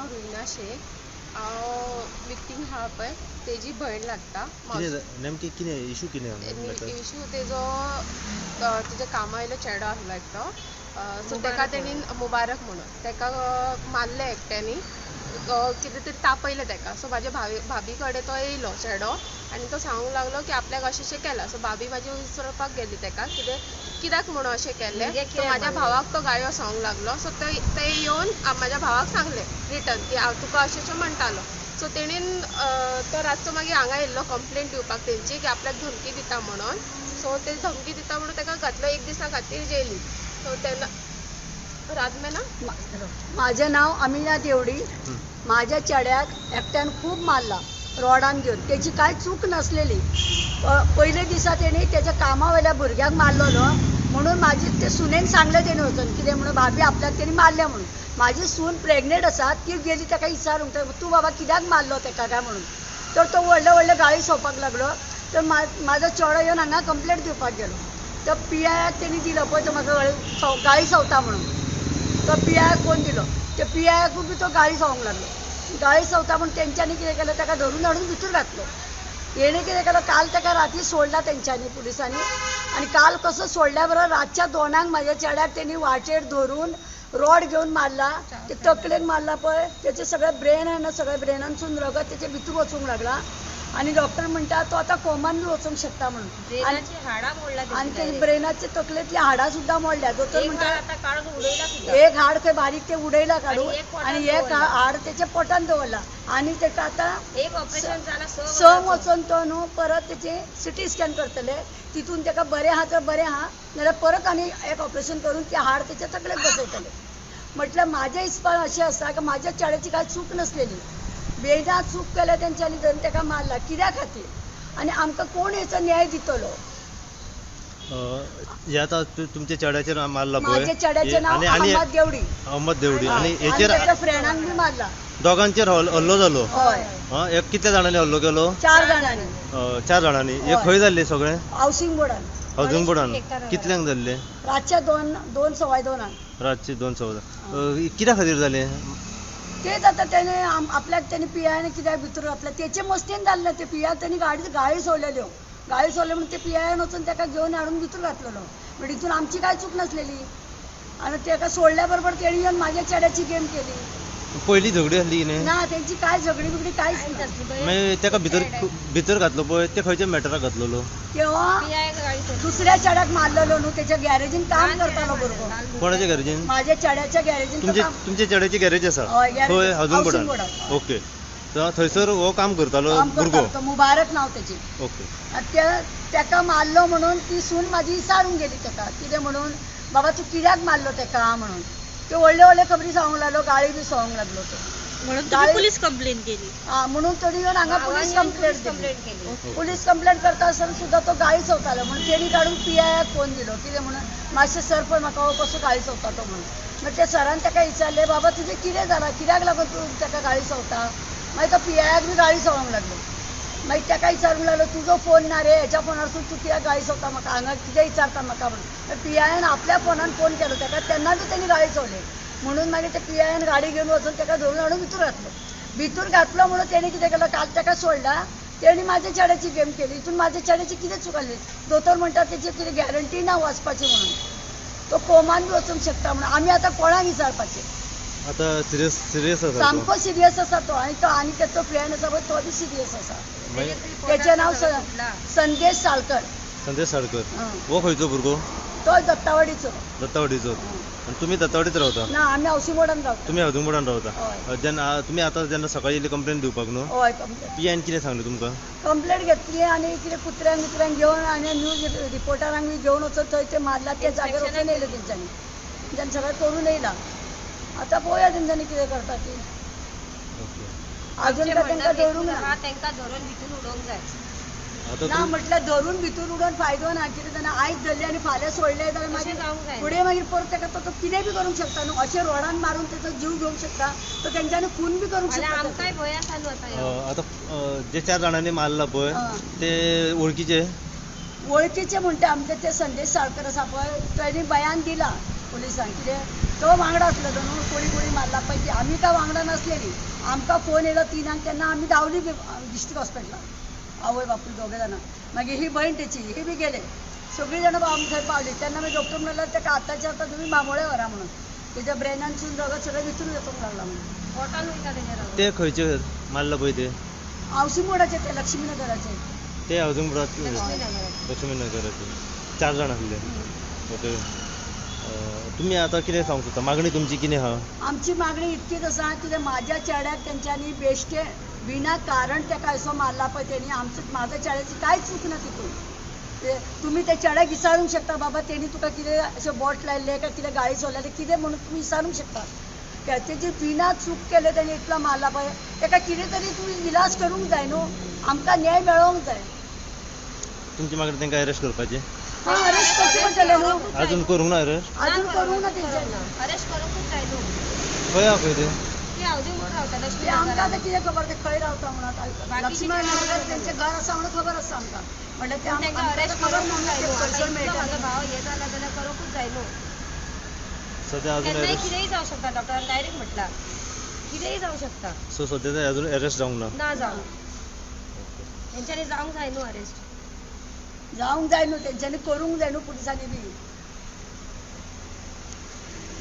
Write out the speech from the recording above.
नाव रुईना Shaikh. Victim हा पळय तेजी भयण लागता. नेमकी कितें इशू कितें इशू तेजो तेजे कामा आयलो चेडो आसलो एकटो. सो तेका तेणी मुबारक म्हणून तेका मारले एकट्यानी. कितें तरी तापयलें तेका. सो म्हाज्या भाभी कडेन तो येयलो चेडो आनी तो सांगूंक लागलो की आपल्याक अशें केलां. सो भाभी म्हाजी विचारपाक गेली तेका कित्याक म्हणून अशें केलें. सो म्हाज्या भावाक तो गाळयो सांगूंक लागलो. सो ते येवन म्हाज्या भावाक सांगलें रिटर्न की हांव तुका अशें म्हणटालो. सो तेणीन तो रातचो मागीर हांगा येयल्लो कंप्लेंट दिवपाक तेंची की आपल्याक धमकी दिता म्हणून. सो ते धमकी दिता म्हणून तेका घातलो 1 दिसा खातीर जेलीन. सो तेन्ना माझे नाव अमिना देवडी. माझ्या चेड्याक एकट्यान खूप मारला रॉडान घेऊन. त्याची काय चूक नसलेली. पहिले दिसा तेणी त्याच्या कामावयल्या भुरग्याक मारलेलो म्हणून माझी ते सुनेन सांगलें तेणी वचून कितें म्हणून भाभी आपल्याक तेणी मारल्या म्हणून. माझी सून प्रेग्नेंट आसा ती गेली तेका विचारूंक तूं बाबा कित्याक मारलो तेका काय म्हणून. तर तो व्हडले गाळी सोंपपाक लागलो. तर माझो चेडो येवन हांगा कंप्लेंट दिवपाक गेलो. तर पियाक तेणी दिलो पळय तो म्हाका गाळी सवता म्हणून. तो पियाक फोन दिलो. ते पियाकूय बी तो गाळी सवंक लागलो. गाळी सवता म्हणून तेंच्यांनी कितें केलें तेका धरून हाडून भितर घातलो. हेणे कितें केलं काल तेका राती सोडला तेंच्यांनी पुलिसांनी. आणि काल कसं सोडल्या बरोबर रातच्या 2 माझ्या चेड्याक तेणी वाटेर धरून रॉड घेऊन मारला. ते तकलेन मारला पळय त्याचे सगळे ब्रेन आहे ना सगळे ब्रेनांसून रगत त्याचे भितर वचूंक लागला. आणि डॉक्टर म्हणटा तो आता कोमान बी वचूंक शकता म्हणून. आणि ते ब्रेनाचे तकलेतली हाडां सुद्धा मोडल्या. दोतोर म्हणटा एक हाड खंय बारीक ते उडयला काडून आणि एक हाड त्याच्या पोटान दवरला. आणि तेका आता सम वचून तो न्हू परत त्याचे सिटी स्कॅन करतले. तितून तेका बरें आहा तर बरें आहा नाल्यार परत आनी एक ऑपरेशन करून ते हाड त्याच्या तकलेक बसयतले. म्हटल्यार म्हाज्या हिसपान अशें आसा की म्हाज्या चेड्याची कांय चूक नसलेली. बेदा चूक केल्या तेंच्यांनी धरून तेका मारला कित्या खातीर. आणि आमकां कोण हेचो न्याय दितलो. हे आता तुमच्या चेड्याचेर मारला पळय. माझ्या चेड्याचें नाव अहमद देवडी. अहमद देवडी. आणि हेचेर त्याच्या फ्रेंडांक बी मारला. दोगांचेर हल्लो जालो. हय एक कितल्या जाणांनी हल्लो केलो. 4 जाणांनी. 4 जाणांनी. हे खंय जाल्ले सगळे. हावसिंग बोर्डान. हावसिंग बोर्डान. कितल्यांक जाल्ले. रातच्या 2:15 रातचे 2:15. कित्या खातीर जाले. तेच आता त्याने आपल्याक त्यांनी पियाने कित्याक भितर घातलं त्याचे मस्तीन जाल्ले. ते पिया त्यांनी गाळी सोडलेल्यो. गाळी सोडले म्हणून ते पियान वचून त्याका घेऊन हाडून भितर घातलेलो. म्हणजे इथून आमची काय चूक नसलेली. आणि तेका सोडल्या बरोबर तेणी येऊन माझ्या चेड्याची गेम केली. पहिली झगडी आसली की ना त्यांची काय झगडी बिगडी काहीच नसली. मागीर तेका भितर घातलो पळय ते खंयच्या मॅटराक घातलेलो. तेव्हा दुसऱ्या चेड्याक मारलेलो न्हू त्याच्या गॅरेजीन काम करतालो भुरगो. कोणाच्या गॅरेजीन. माझ्या चेड्याच्या गॅरेजीन. तुमच्या चेड्याची गॅरेज आसा थंय हावसिंग बोर्डान. ओके. थंयसर हो काम करतालो भुरगो. मुबारक नाव त्याची. ओके. तेका मारलो म्हणून ती सून माझी विचारूंक गेली तेका कितें म्हणून बाबा तू कित्याक मारलो तेका म्हणून. ते व्हडले खबरी सांगूंक लागलो. गाळी बी सांगूंक लागलो तो म्हणून पुलिस कंप्लेंट केली. म्हणून तरी येऊन हांगा पुलिस कंप्लेंट केली. पुलिस कंप्लेंट करता आसतना सुद्धा तो गाळी चवतालो म्हणून तेणी काडून पियाक फोन दिलो कितें म्हणून मातशें सर पण म्हाका हो कसो गाळी चवता तो म्हणून. मागीर ते सरान ताका विचारले बाबा तुजें कितें जालां कित्याक लागून तूं ताका गाळी चवता. मागीर तो पियाक बी गाळी चोवंक लागलो. मागीर ताका विचारूंक लागलो तुजो फोन ना रे हेच्या फोनारसून तूं कित्याक गाळी चवता म्हाका हांगा कितें विचारता म्हाका म्हणून. पियान आपल्या फोनान फोन केलो ताका तेन्ना बी तेणी गाळी चवली. म्हणून मागीर ते पियान गाडी घेवन वचून ताका धरून हाडून भितर घातलो. भितर घातलो म्हणून तेणी कितें केलो काल ताका सोडला. तेणी म्हाज्या चेड्याची गेम केली. हितून म्हाज्या चेड्याची कितें चूक आसली. दोतोर म्हणटा तेची कितें गॅरंटी ना वचपाची म्हणून. तो कोमान बी वचूंक शकता म्हणून. आमी आतां कोणाक विचारपाचें. आता सिरियस आसा. सामको सिरियस आसा तो. आणि त्याचो फ्रेंड आसा पळय तो बी सिरियस आसा. त्याचें नाव संदेश साळकर. संदेश साळकर. हो खंयचो भुरगो. तो दत्तावाडीचो. आणि तुम्ही दत्तावाडीत रावता. ना आमी हावसिंग बोर्डान रावता. तुम्ही हावसिंग बोर्डान रावता. तुम्ही आता जेन्ना सकाळी येयली कंप्लेंट दिवपाक न्हू. हय पियान कितें सांगलें तुमकां. कंप्लेंट घेतली आणि कितें कुत्र्यांक घेवन आनी न्यूज रिपोर्टरांक बी घेवन वचून थंय ते मारला ते जाग्यार वचून येयले तेंच्यांनी. तेंच्यांनी सगळें करून येयला. आता पळोवया तेंच्यांनी कितें करता ती. अजून तांकां धरून भितर उडोवंक जाय. ना म्हटल्यार धरून भितर उडोवन फायदो ना. कितें जाणा आयज धरले आनी फाल्यां सोडले जाल्यार मागीर फुडें मागीर परत ताका तो कितें बी करूंक शकता न्हू. अशें रोडान मारून तेचो जीव घेवंक शकता. तो तेंच्यांनी खून बी करूंक शकता. आता जे 4 जाणांनी मारला पळय ते वळखीचे म्हणटा आमचे ते संदेश साळकर आसा पळय त्यांनी बयान दिला पुलिसांक कितें तो वांगडा असलो तो न्हू कोणी कोणी मारला पैकी आम्ही काय वांगडा नसलेली आमकां फोन येयलो 3 तेन्ना आमी धांवली डिस्ट्रिक्ट हॉस्पिटलाक आवय बापूय दोगे जाणां मागीर ही बहीण तेची ही बी गेले सगळीं जाणां आमी थंय पावली तेन्ना मागीर डॉक्टर म्हणलो ताका आतांच्या आतां तुमी बांबोळे व्हरा म्हणून तेच्या ब्रेनानसून रगत सगळें भितूर येवंक लागला म्हणून पोटान वयता तेच्या रगत ते खंयचे मारला पळय ते हावसिंग बोर्डाचे ते लक्ष्मीनगराचे ते हावसिंग बोर्डाचे लक्ष्मीनगराचे 4 जाण आसले ओके तुमी आतां कितें सांगूंक सोदता मागणी तुमची कितें आहा आमची मागणी इतकीच आसा कितें म्हाज्या चेड्याक तेंच्यांनी बेश्टे विनाकारण तेका असो मारला पळय तेणी म्हाज्या चेड्याची कांयच चूक ना तितून तुमी त्या चेड्याक विचारूंक शकता बाबा तेणी तुका कितें अशें बोट लायल्लें काय कितें गाळी चोरल्या कितें म्हणून तुमी विचारूंक शकता तेची विना चूक केले तेणी इतलो मारला पळय तेका कितें तरी तुमी इलाज करूंक जाय न्हू आमकां न्याय मेळोवंक जाय तुमची मागणी तांकां अरेस्ट करपाची अरेस्ट करचें पडटलें न्हू अजून करूंक ना अरेस्ट अजून करूंक ना तेंच्यांनी अरेस्ट करूंकूच जाय न्हू खंय आहा खंय ते ती हावजिंग बोर्ड रावता ते आमकां आतां कितें खबर ते खंय रावता म्हणून लक्ष्मीनगर तेंचें घर आसा म्हणून खबर आसा आमकां म्हणल्यार ते तांकां आमकां अरेस्ट खबर करूंकूच ना जाय ते न्हू खंयसर आतां मेळटा म्हाजो भाव हे जाला जाल्यार करूंकूच जाय न्हू सध्या अजून केन्नाय अरेस्ट कितेंय जावं शकता डॉक्टरान डायरेक्ट म्हटलां कितेंय जावं शकता सो सध्या ते अजून अरेस्ट जावंक ना ना जावं तेंच्यांनी जावंक जाय न्हू अरेस्ट जावंक जाय न्हू तेंच्यांनी करूंक जाय न्हू पुलिसांनी बी